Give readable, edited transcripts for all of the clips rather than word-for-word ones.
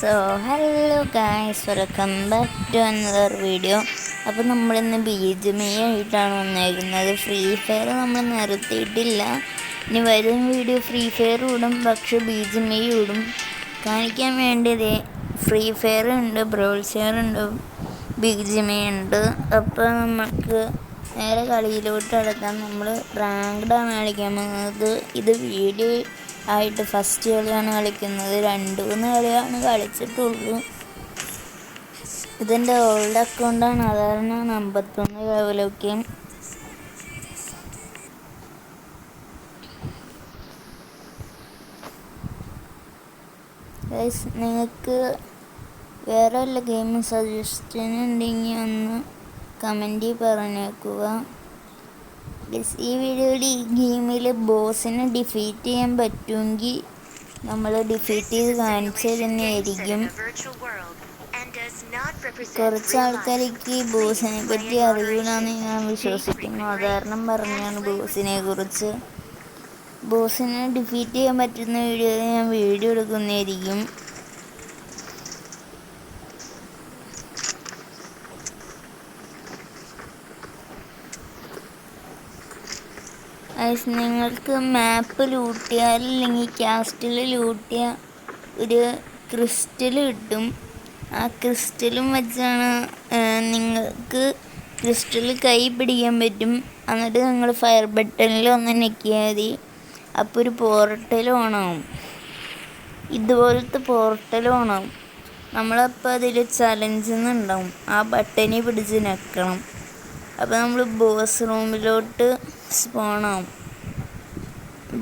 So hello guys, welcome back to another video. അപ്പോൾ നമ്മളിന്ന് BGMI ആയിട്ടാണ് വന്നേക്കുന്നത്. ഫ്രീ ഫയർ നമ്മൾ നിർത്തിയിട്ടില്ല. ഇനി വരും വീഡിയോ ഫ്രീ ഫയർ ഇടും, പക്ഷെ BGMI ഇടും. കാണിക്കാൻ വേണ്ടിയതേ ഫ്രീ ഫയർ ഉണ്ട്, ബ്രോൾ ഷെയർ ഉണ്ട്, BGMI ഉണ്ട്. അപ്പോൾ നമുക്ക് നേരെ കളിയിലോട്ട് അടുക്കാം. നമ്മൾ റാങ്ക്ഡാണ് കളിക്കാൻ പോകുന്നത്. ഇത് വീഡിയോ ആയിട്ട് ഫസ്റ്റ് കളിയാണ് കളിക്കുന്നത്. 2-3 കളിയാണ് കളിച്ചിട്ടുള്ളൂ. ഇതെൻ്റെ ഓൾഡ് അക്കൗണ്ടാണ്, അതാണ് 51 ലെവലൊക്കെ. നിങ്ങൾക്ക് വേറെ വല്ല ഗെയിം സജഷൻ ഉണ്ടെങ്കിൽ ഒന്ന് കമൻറ്റിൽ പറഞ്ഞേക്കുക. ഈ വീഡിയോയിൽ ഈ ഗെയിമിൽ ബോസിനെ ഡിഫീറ്റ് ചെയ്യാൻ പറ്റുമെങ്കിൽ നമ്മൾ ഡിഫീറ്റ് ചെയ്ത് കാണിച്ചു തരുന്നതായിരിക്കും. കുറച്ച് ആൾക്കാർക്ക് ബോസിനെ പറ്റി അറിയില്ലെന്ന് ഞാൻ വിശ്വസിക്കുന്നു. ഉദാഹരണം പറഞ്ഞാണ് ബോസിനെ കുറിച്ച്. ബോസിനെ ഡിഫീറ്റ് ചെയ്യാൻ പറ്റുന്ന വീഡിയോയിൽ ഞാൻ വീഡിയോ എടുക്കുന്നതായിരിക്കും. നിങ്ങൾക്ക് മാപ്പ് ലൂട്ടിയാൽ അല്ലെങ്കിൽ കാസ്റ്റിൽ ലൂട്ടിയ ഒരു ക്രിസ്റ്റൽ കിട്ടും. ആ ക്രിസ്റ്റലും വെച്ചാണ് നിങ്ങൾക്ക് ക്രിസ്റ്റൽ കൈ പിടിക്കാൻ പറ്റും. എന്നിട്ട് നിങ്ങൾ ഫയർ ബട്ടണിൽ ഒന്ന് ഞെക്കിയാൽ മതി. അപ്പോൾ ഒരു പോർട്ടൽ ഓണാവും. ഇതുപോലത്തെ പോർട്ടൽ ഓണാവും. നമ്മളപ്പോൾ അതിൽ ചലഞ്ച് എന്നുണ്ടാവും. ആ ബട്ടണിൽ പിടിച്ച് ഞെക്കണം. അപ്പോൾ നമ്മൾ ബോസ് റൂമിലോട്ട് സ്പോണാവും.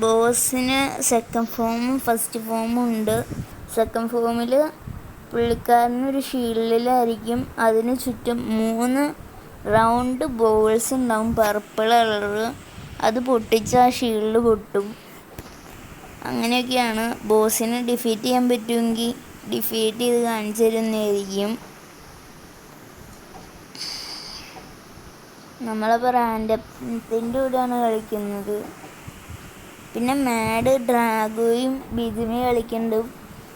ബോസിന് സെക്കൻഡ് ഫോമും ഫസ്റ്റ് ഫോമും ഉണ്ട്. സെക്കൻഡ് ഫോമിൽ പുള്ളിക്കാരനൊരു ഷീൽഡിലായിരിക്കും. അതിന് ചുറ്റും 3 റൗണ്ട് ബോൾസ് ഉണ്ടാവും, പർപ്പിൾ കളറ്. അത് പൊട്ടിച്ച് ആ ഷീൽഡ് പൊട്ടും. അങ്ങനെയൊക്കെയാണ്. ബോസിനെ ഡിഫീറ്റ് ചെയ്യാൻ പറ്റുമെങ്കിൽ ഡിഫീറ്റ് ചെയ്ത് കാണിച്ചു തരുന്നതായിരിക്കും. നമ്മളപ്പോൾ റാൻഡത്തിൻ്റെ കൂടെയാണ് കളിക്കുന്നത്. പിന്നെ മാഡ് ഡ്രാഗോയും BGMI കളിക്കുന്നുണ്ട്.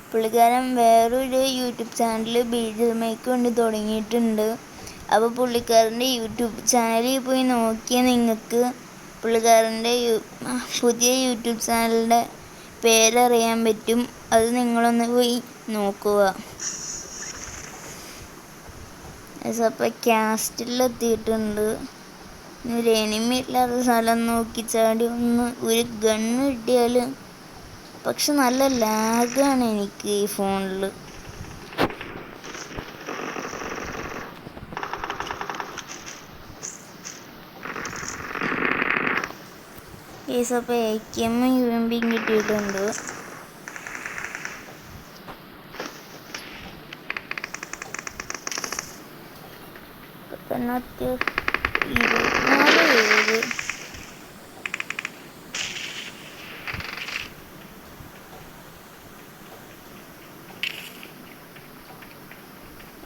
പുള്ളിക്കാരൻ വേറൊരു യൂട്യൂബ് ചാനൽ BGMIക്ക് വേണ്ടി തുടങ്ങിയിട്ടുണ്ട്. അപ്പോൾ പുള്ളിക്കാരൻ്റെ യൂട്യൂബ് ചാനലിൽ പോയി നോക്കിയാൽ നിങ്ങൾക്ക് പുള്ളിക്കാരൻ്റെ പുതിയ യൂട്യൂബ് ചാനലിൻ്റെ പേരറിയാൻ പറ്റും. അത് നിങ്ങളൊന്ന് പോയി നോക്കുക. അപ്പോൾ കാസ്റ്റിലെത്തിയിട്ടുണ്ട്. ഒരു എനിമി ഇല്ലാത്ത സ്ഥലം നോക്കി ചാടി ഒരു ഗണ്ണ് കിട്ടിയാൽ. പക്ഷെ നല്ല ലാഗാണ് എനിക്ക് ഈ ഫോണിൽ. അപ്പോൾ AKM UMP കിട്ടിയിട്ടുണ്ട്. പിന്നെ 24 പേര്.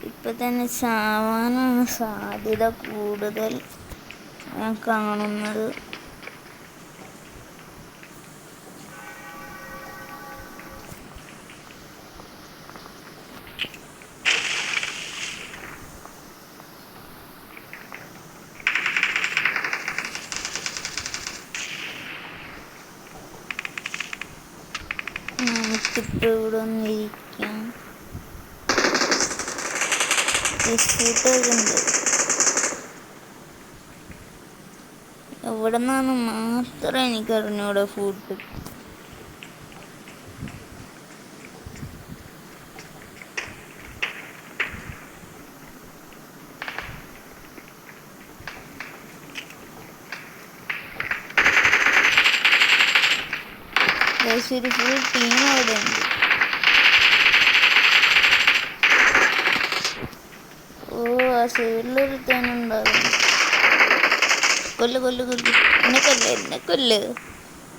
ഇപ്പം തന്നെ ചാവാനാണ് സാധ്യത കൂടുതൽ ഞാൻ കാണുന്നത്. നമുക്കിപ്പോൾ ഇവിടെ ഒന്നിരിക്കാം. സ്കൂട്ടറുണ്ട്. എവിടെ നിന്നാണ് മാത്രം എനിക്കറിഞ്ഞൂടെ ഫുഡ്. ഒരു ഫുൾ ടീം അവിടെ ഉണ്ട്. ഓ, ആ സൈഡിലൊരുത്താനുണ്ടാകും. കൊല്ല് എന്നെ കൊല്ല്.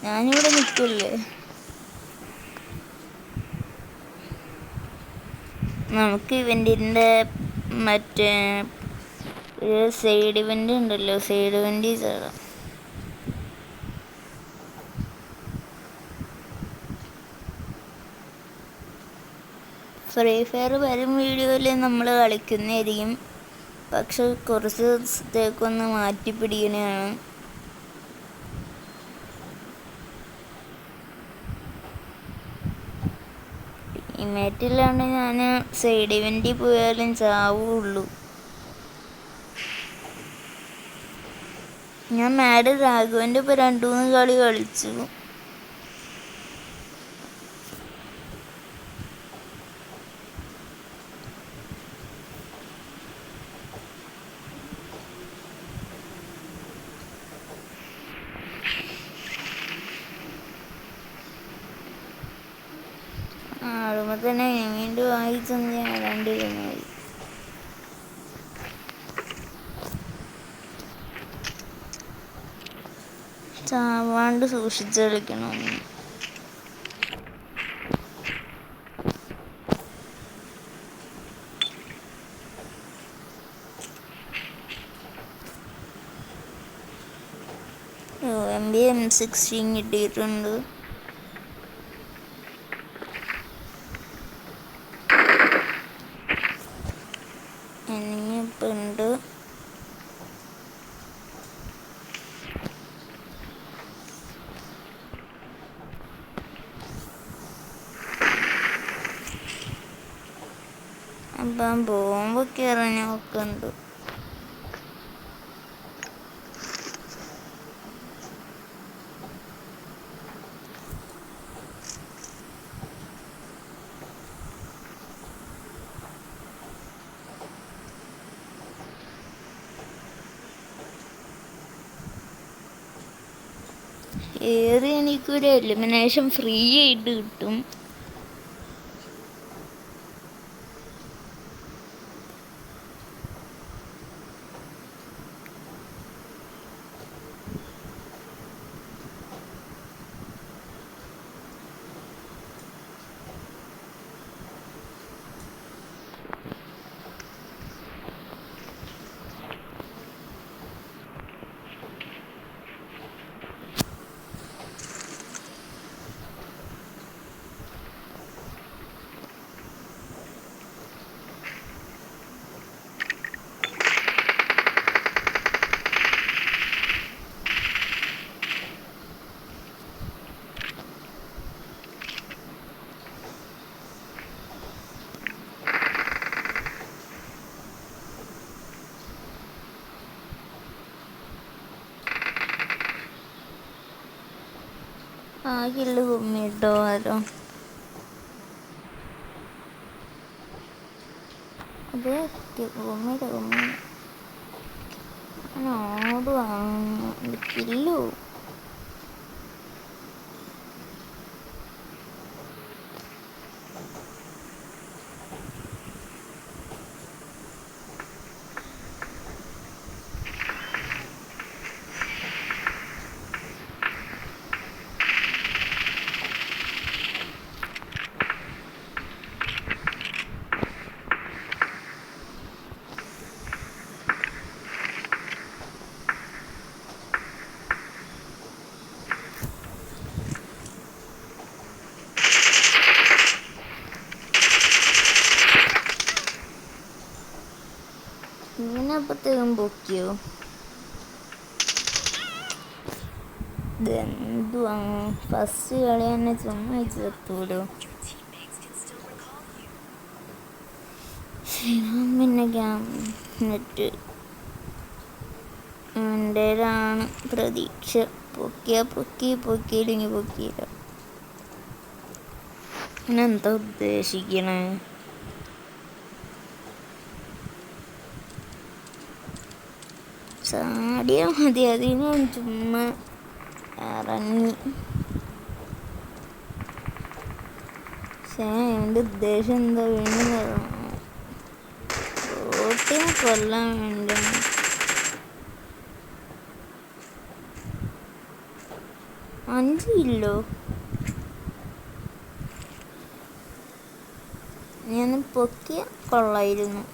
ഞാനിവിടെ നിൽക്കല്ലേ. നമുക്ക് ഇവൻറ്റിൻ്റെ മറ്റേ ഒരു സൈഡ് ഇവൻ്റ് ഉണ്ടല്ലോ, സൈഡ് ഇവൻ്റ് ചേരാം. ഫ്രീ ഫയർ വരും വീഡിയോയിൽ നമ്മൾ കളിക്കുന്നതായിരിക്കും, പക്ഷെ കുറച്ച് ദിവസത്തേക്കൊന്ന് മാറ്റി പിടിക്കണതാണ്. ടീമേറ്റില്ലാണ്ട് ഞാൻ സൈഡ് ഇവൻറ്റിൽ പോയാലും ചാവുള്ളൂ. ഞാൻ മാഡ് രാഘവൻ്റെ ഇപ്പോൾ 2-3 കളി കളിച്ചു. ആടുമ്പോൾ തന്നെ വീണ്ടും വായിച്ചൊന്നും ആടാണ്ടിരുന്നത്. ചാവാണ്ട് സൂക്ഷിച്ച് കളിക്കണം. M16 കിട്ടിയിട്ടുണ്ട്. എനിക്കിപ്പോൾ ഉണ്ട്. അപ്പം ബോംബൊക്കെ ഇറങ്ങി നോക്കുന്നുണ്ട്. ഏറി എനിക്കൊരു എലിമിനേഷൻ ഫ്രീ ആയിട്ട് കിട്ടും. ആ കില്ല് കുമ്മിട്ടോ ആരോ. അതെ കുമ്മിയുടെ ഓടുവാ കില്ലു. ഇങ്ങനപ്പത്തേക്കും പൊക്കിയോ? ഇതെന്തുവാ ഫസ്റ്റ് കളി തന്നെ ചുമ്മാ ചേർത്തൂലോ. പിന്നെ നെറ്റ് എൻ്റെതാണ് പ്രതീക്ഷ. പൊക്കിയില്ലെങ്കിൽ പൊക്കിയില്ല. പിന്നെന്താ ഉദ്ദേശിക്കണേ? ചാടിയാൽ മതി, അതിനും ചുമ്മാ ഇറങ്ങി. എൻ്റെ ഉദ്ദേശം എന്താ? വീണ്ടും റോട്ടിനെ കൊല്ലാൻ വേണ്ടി. അഞ്ച് കില്ലോ ഞാൻ പൊക്കിയ കൊള്ളായിരുന്നു.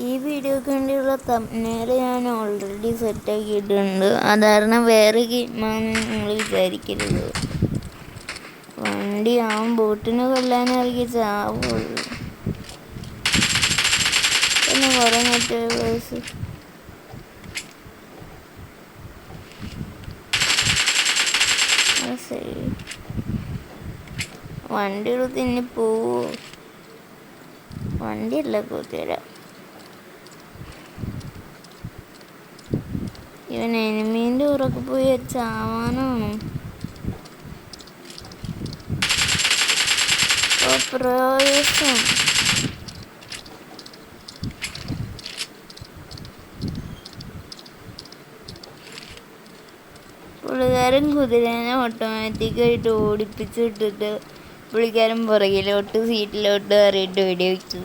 ഈ വീഡിയോക്ക് വേണ്ടിയുള്ള തംബ്നെയിൽ ഞാൻ ഓൾറെഡി സെറ്റാക്കിയിട്ടുണ്ട്. അതാരണം വേറെ ഗെയിമാണെന്ന് നിങ്ങൾ വിചാരിക്കരുത്. വണ്ടി ആ ബോട്ടിനെ കൊല്ലാനിറങ്ങി ചാവുള്ളൂ. പിന്നെ കുറേ മറ്റേഴ്സ് വണ്ടി എടുത്ത് ഇനി പോവോ? വണ്ടിയല്ല കൂട്ടുകാരാ, ഇവൻ എനിമീൻ്റെ ഉറക്കെ പോയി ചാവാനാണ്. പ്രവേശം പുള്ളിക്കാരൻ കുതിരേനെ ഓട്ടോമാറ്റിക്കായിട്ട് ഓടിപ്പിച്ചിട്ടിട്ട് പുള്ളിക്കാരൻ പുറകിലോട്ട് സീറ്റിലോട്ട് കയറിയിട്ട് വെടിവെച്ചു.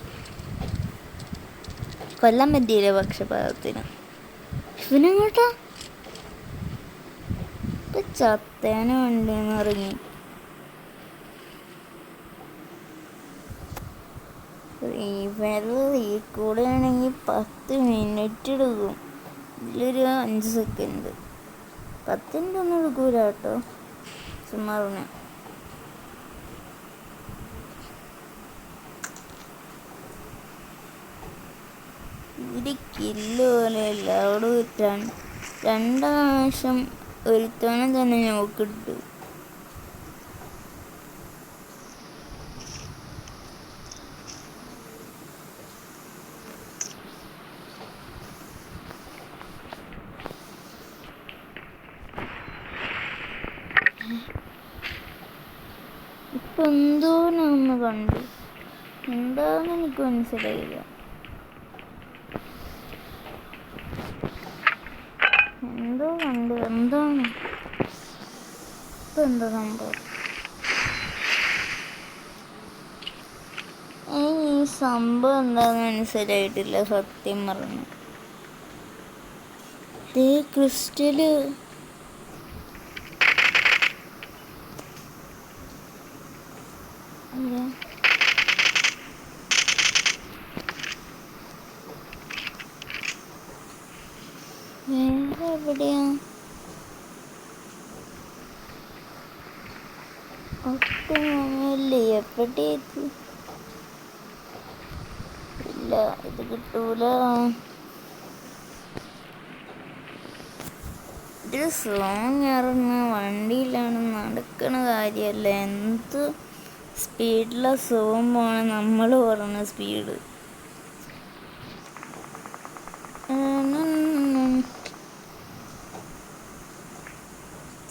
കൊല്ലാൻ പറ്റിയില്ല പക്ഷപാതത്തിന്. ഇവനെങ്ങോട്ടാ ഇപ്പൊ ചത്തേനെ വണ്ടിന്ന് ഇറങ്ങി. ഈ കൂടെ ആണെങ്കിൽ 10 മിനിറ്റ് എടുക്കും. ഇതിലൊരു 5 സെക്കൻഡ്. 10 മിനിറ്റ് ഒന്നും എടുക്കൂല കേട്ടോ, ചുമ്മാ പറഞ്ഞ. ഇത് കില്ല് പോലെയല്ല. അവിടെ 2 പ്രാവശ്യം ഒരുത്തവനെ തന്നെ നോക്കിട്ടു. ഇപ്പൊ എന്തോ ഒന്ന് കണ്ടു, എന്താന്ന് എനിക്ക് മനസ്സിലായില്ല. എന്തോ കണ്ടു, എന്താണ് ഇപ്പൊ എന്താ സംഭവം? ഈ സംഭവം എന്താന്ന് മനസ്സിലായിട്ടില്ല സത്യം പറഞ്ഞു. ക്രിസ്റ്റല് വേറെ എവിടെയാ? ഒട്ടുമില്ലേ എവിടേക്ക്? ഇല്ല, ഇത് കിട്ടൂല. ഇത് സോങ് ഇറങ്ങുന്ന വണ്ടിയിലാണ് നടക്കണ കാര്യമല്ല. എന്ത് സ്പീഡിലെ സോങ് പോണ നമ്മൾ പറഞ്ഞ സ്പീഡ്.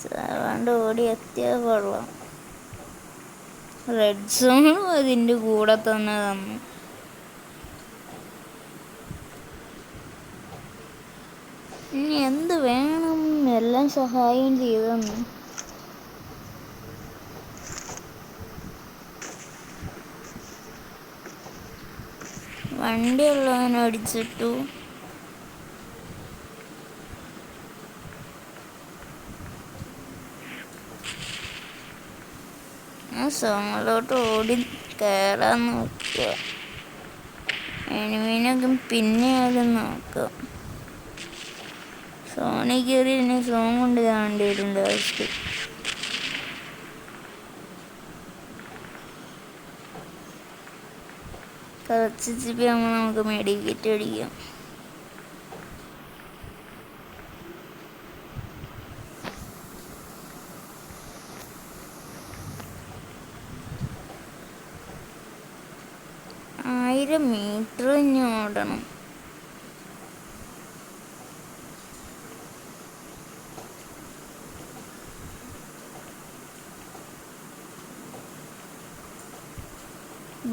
ചാവാണ്ട് ഓടി എത്തിയാൽ കൊള്ളാം. റെഡ് സോണും അതിൻ്റെ കൂടെ തന്നെ തന്നു. ഇനി എന്ത് വേണം? എല്ലാം സഹായം ചെയ്തു. വണ്ടി ഉള്ളവനടിച്ചിട്ടു. സോങ്ങിലോട്ട് ഓടി കയറാൻ നോക്കുക. എനിമീനൊക്കെ പിന്നെ ആരും നോക്കാം. സോണി കയറി ഇനി സോങ് കൊണ്ട് കാണേണ്ടി വരും ലാസ്റ്റ്. കളിച്ചിട്ട് നമുക്ക് മെഡിക്കറ്റ് അടിക്കാം. മീറ്റർ ഇനി ഓടണം.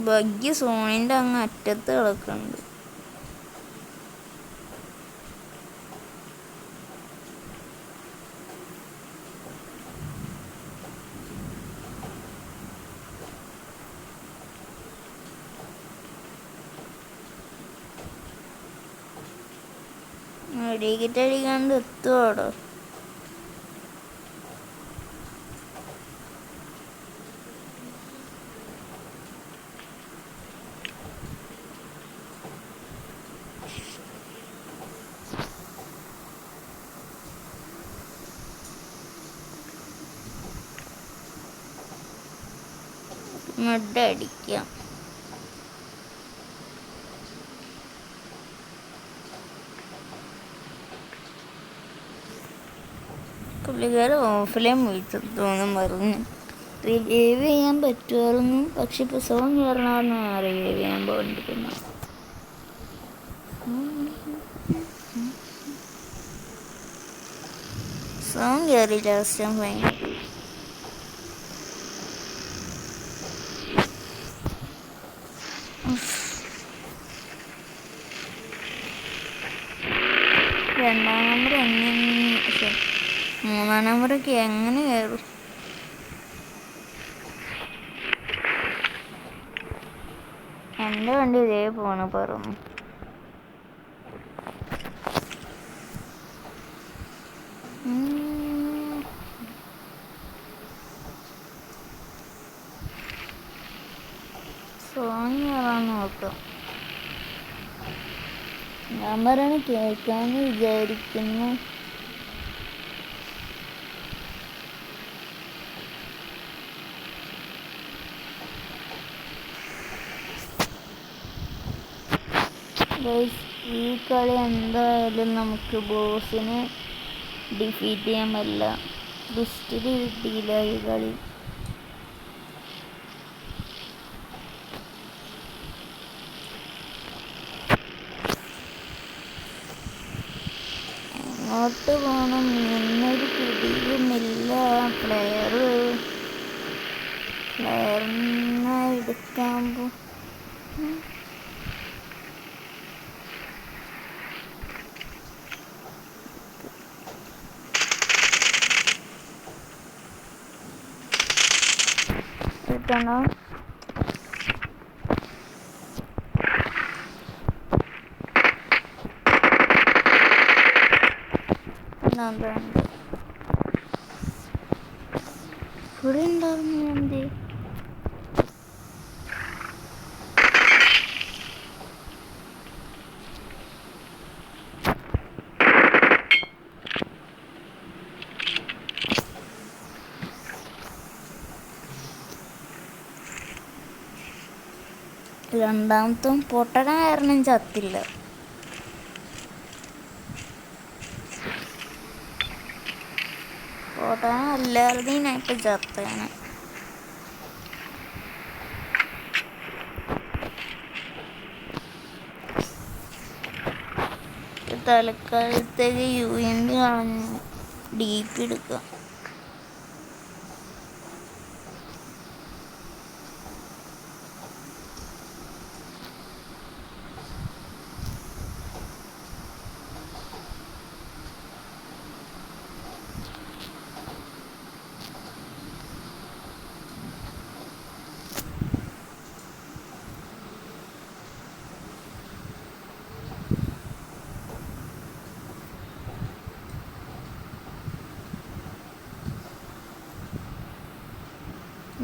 ബഗ്ഗി സോണിൻ്റെ അങ്ങ് അറ്റത്ത് കിടക്കുന്നുണ്ട്. മെഡിക്കറ്റ് അടിക്കാണ്ട് എത്തുവാടോ. മഡ് അടിക്കാം. പുള്ളിക്കാരൻ ഓഫിലേയും പോയിത്തോന്നും പറഞ്ഞു റിവൈവ് ചെയ്യാൻ പറ്റുമായിരുന്നു, പക്ഷെ ഇപ്പോൾ സോങ് കയറണമെന്ന് റിവൈവ് ചെയ്യാൻ പോകണ്ടിരുന്നു. സോങ് കയറി ലാസ്റ്റ് ഫൈനൽ. രണ്ടാം നമ്പർ എങ്ങനെ, മൂന്നാം നമ്പറൊക്കെ എങ്ങനെ കയറും? എൻ്റെ വണ്ടി ഇതേ പോണ് പറന്നു. സോങ് കയറാൻ നോക്കാം. ഞാൻ പറയണ കേൾക്കാന്ന് വിചാരിക്കുന്നു. ഈ കളി എന്തായാലും നമുക്ക് ബോസിനെ ഡിഫീറ്റ് ചെയ്യാൻ പറ്റില്ല. ബുസ്റ്റിൽ കിട്ടിയില്ല ഈ കളി. എങ്ങോട്ട് പോകണം എന്നൊരു പിടിയുമില്ല. പ്ലെയറിനെ എടുക്കാൻ കിട്ടണോ? ഇവിടെ ഉണ്ടായിരുന്നു എന്ത്? രണ്ടാമത്തും പൊട്ടണ കാരണം ചത്തില്ല. പൊട്ടണ അല്ലാതെ ഞാൻ ഇപ്പം ചത്താണ്. തൽക്കാലത്തേക്ക് UMP കളഞ്ഞ് DP എടുക്കാം.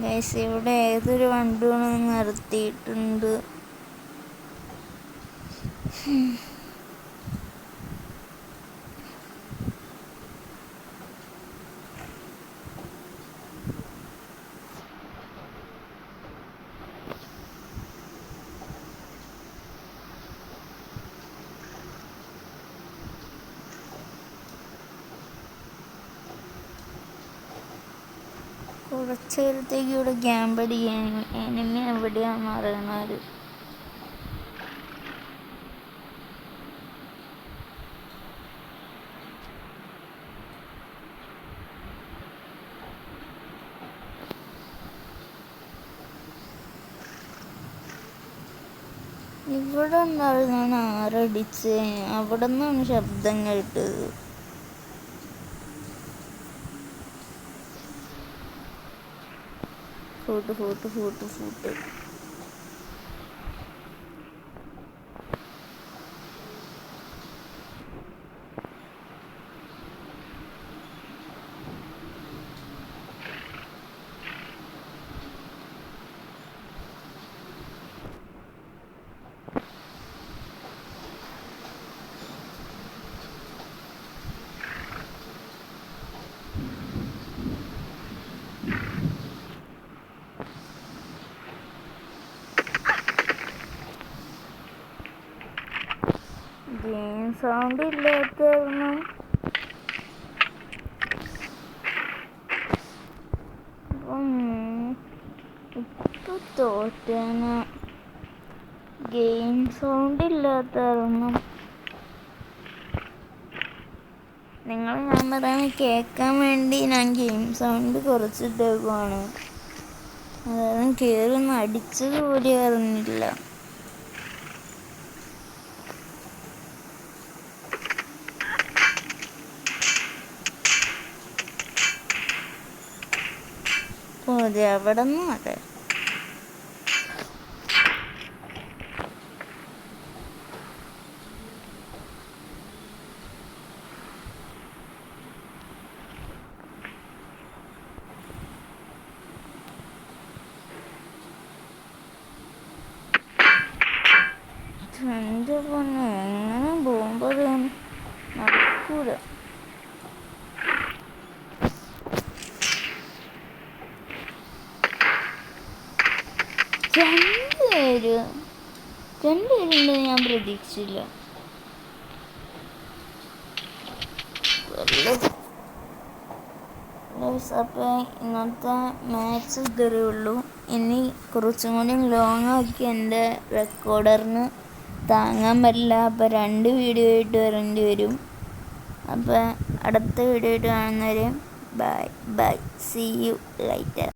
ഗൈസ്, ഇവിടെ ഏതൊരു വണ്ടി കൊണ്ട് നിർത്തിയിട്ടുണ്ട്. കുറച്ച് നേരത്തേക്ക് ഇവിടെ ക്യാമ്പടി എനിമി എവിടെയാണെന്ന് അറിയണവർ. ഇവിടെ ഉണ്ടായിരുന്നാണ് ആരടിച്ച്, അവിടെ നിന്നാണ് ശബ്ദം കേട്ടത്. ഫൂട്ട്. ഗെയിം സൗണ്ട് ഇല്ലാത്തതാണ്. ഇപ്പൊ തോറ്റാന ഗെയിം സൗണ്ട് ഇല്ലാത്തതാണ്. നിങ്ങൾ ഞാൻ പറയുന്നത് കേൾക്കാൻ വേണ്ടി ഞാൻ ഗെയിം സൗണ്ട് കുറച്ചിട്ടേക്കുവാണ്. അതായത് കയറൊന്നും അടിച്ചത് പോലും അറിഞ്ഞില്ല. അതെ അവിടെ നിന്നും അതെ എന്ത് പൊന്നെ എങ്ങനെ പോകുമ്പോൾ നടക്കൂല. രണ്ടുപേരുണ്ട് ഞാൻ പ്രതീക്ഷിച്ചില്ല. അപ്പോൾ ഇന്നത്തെ മാച്ച് ഇതുവരെ ഉള്ളൂ. ഇനി കുറച്ചും കൂടി ലോങ് ആക്കി എൻ്റെ റെക്കോർഡറിന് താങ്ങാൻ പറ്റില്ല. അപ്പോൾ 2 വീഡിയോ ആയിട്ട് വരേണ്ടി വരും. അപ്പോൾ അടുത്ത വീഡിയോ ആയിട്ട് കാണുന്നവരെ bye bye, see you lighter.